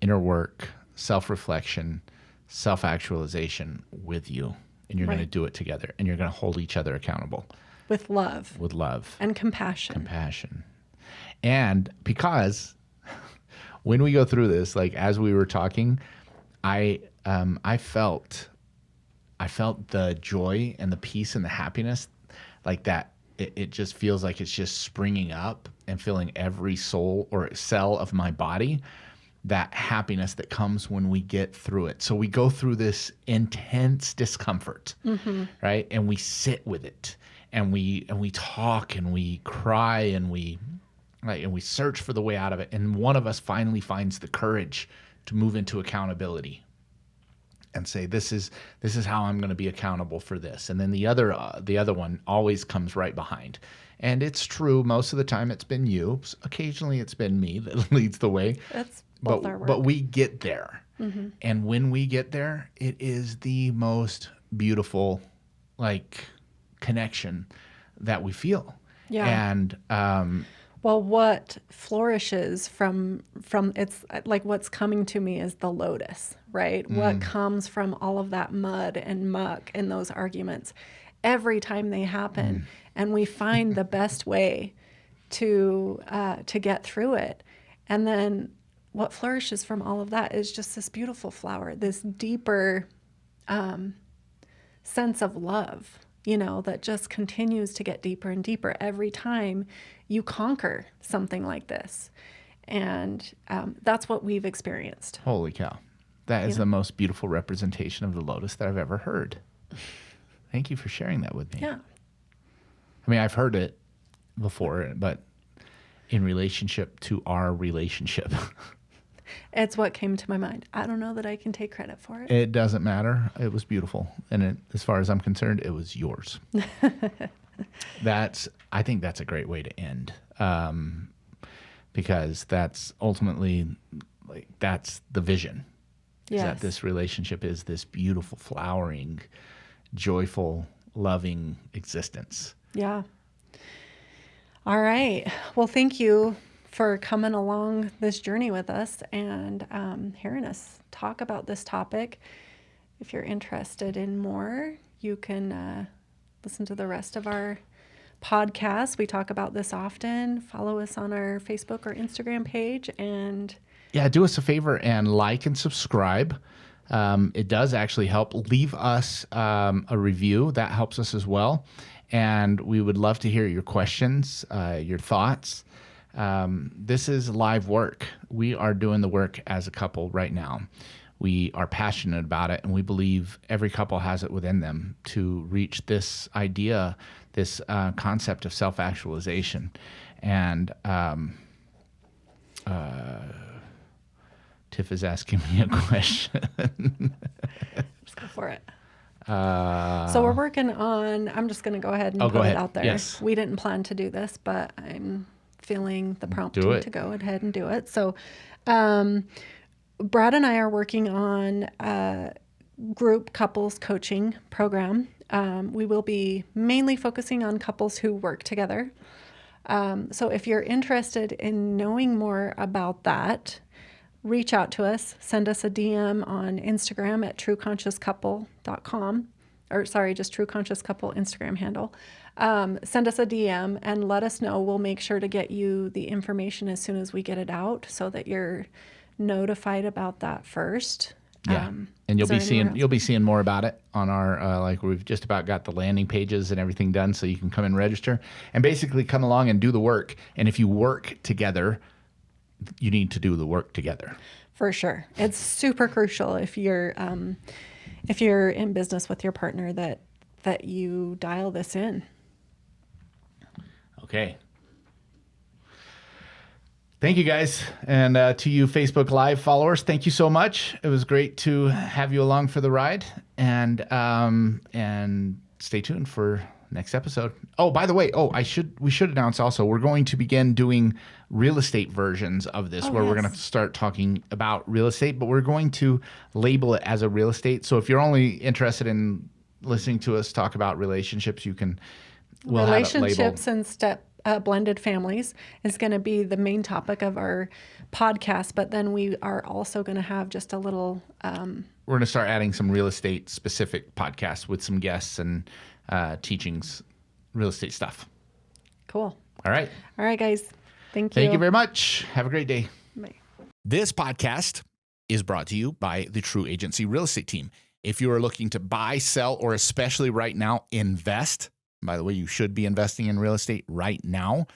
inner work, self-reflection, self-actualization with you. And you're going to do it together, and you're going to hold each other accountable. With love. With love. And compassion. Compassion. And because when we go through this, like as we were talking, I felt the joy and the peace and the happiness like that. It just feels like it's just springing up and filling every soul or cell of my body, that happiness that comes when we get through it. So we go through this intense discomfort, right? And we sit with it, and we talk, and we cry, and we search for the way out of it. And one of us finally finds the courage to move into accountability and say, this is how I'm going to be accountable for this. And then the other one always comes right behind. And it's true, most of the time it's been you. Occasionally it's been me that leads the way. That's both our work. But we get there. And when we get there, it is the most beautiful like connection that we feel. Yeah. And well, what flourishes from it's like what's coming to me is the lotus, right? What comes from all of that mud and muck and those arguments every time they happen, and we find the best way to get through it. And then what flourishes from all of that is just this beautiful flower, this deeper sense of love, that just continues to get deeper and deeper every time you conquer something like this. And that's what we've experienced. Holy cow. That is the most beautiful representation of the lotus that I've ever heard. Thank you for sharing that with me. Yeah. I mean, I've heard it before, but in relationship to our relationship. It's what came to my mind. I don't know that I can take credit for it. It doesn't matter. It was beautiful. And as far as I'm concerned, it was yours. I think that's a great way to end. Because that's ultimately, like, that's the vision. Is that this relationship is this beautiful, flowering, joyful, loving existence. Yeah. All right. Well, thank you for coming along this journey with us and hearing us talk about this topic. If you're interested in more, you can listen to the rest of our podcast. We talk about this often. Follow us on our Facebook or Instagram page. And yeah, do us a favor and like and subscribe. It does actually help. Leave us a review. That helps us as well. And we would love to hear your questions, your thoughts. This is live work. We are doing the work as a couple right now. We are passionate about it, and we believe every couple has it within them to reach this idea, this concept of self-actualization. And Tiff is asking me a question. Let's go for it. So we're working on, I'm just going to go ahead and put it out there. Yes. We didn't plan to do this, but I'm feeling the prompting to go ahead and do it. So Brad and I are working on a group couples coaching program. We will be mainly focusing on couples who work together. So if you're interested in knowing more about that, reach out to us. Send us a DM on Instagram at truconsciouscouple.com, or sorry, just Tru Conscious Couple Instagram handle. Send us a DM and let us know. We'll make sure to get you the information as soon as we get it out so that you're notified about that first. Yeah. And you'll be seeing more about it on our, like we've just about got the landing pages and everything done, so you can come and register and basically come along and do the work. And if you work together, you need to do the work together. For sure. It's super crucial if you're in business with your partner that you dial this in. Okay. Thank you, guys. And to you Facebook Live followers, thank you so much. It was great to have you along for the ride. And stay tuned for next episode. Oh, by the way, we should announce also, we're going to begin doing real estate versions of this, where we're going to start talking about real estate, but we're going to label it as a real estate. So if you're only interested in listening to us talk about relationships, we'll relationships and blended families is going to be the main topic of our podcast, but then we are also going to have just a little we're going to start adding some real estate specific podcasts with some guests and teachings, real estate stuff. Cool. All right, guys. Thank you. Thank you very much. Have a great day. Bye. This podcast is brought to you by the Tru Agency Real Estate Team. If you are looking to buy, sell, or especially right now, invest, by the way, you should be investing in real estate right now,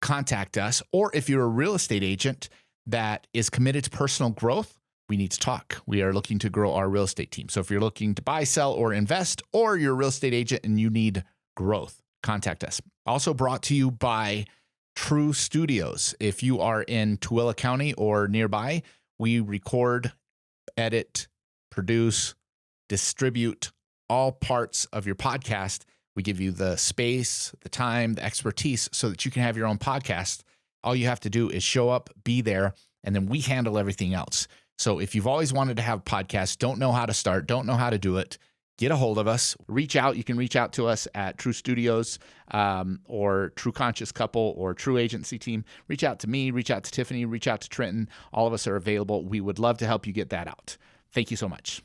contact us. Or if you're a real estate agent that is committed to personal growth, we need to talk. We are looking to grow our real estate team. So if you're looking to buy, sell, or invest, or you're a real estate agent and you need growth, contact us. Also brought to you by Tru Studios. If you are in Tooele County or nearby, we record, edit, produce, distribute all parts of your podcast. We give you the space, the time, the expertise so that you can have your own podcast. All you have to do is show up, be there, and then we handle everything else. So if you've always wanted to have a podcast, don't know how to start, don't know how to do it, get a hold of us. Reach out. You can reach out to us at Tru Studios or Tru Conscious Couple or Tru Agency Team. Reach out to me, reach out to Tiffany, reach out to Trenton. All of us are available. We would love to help you get that out. Thank you so much.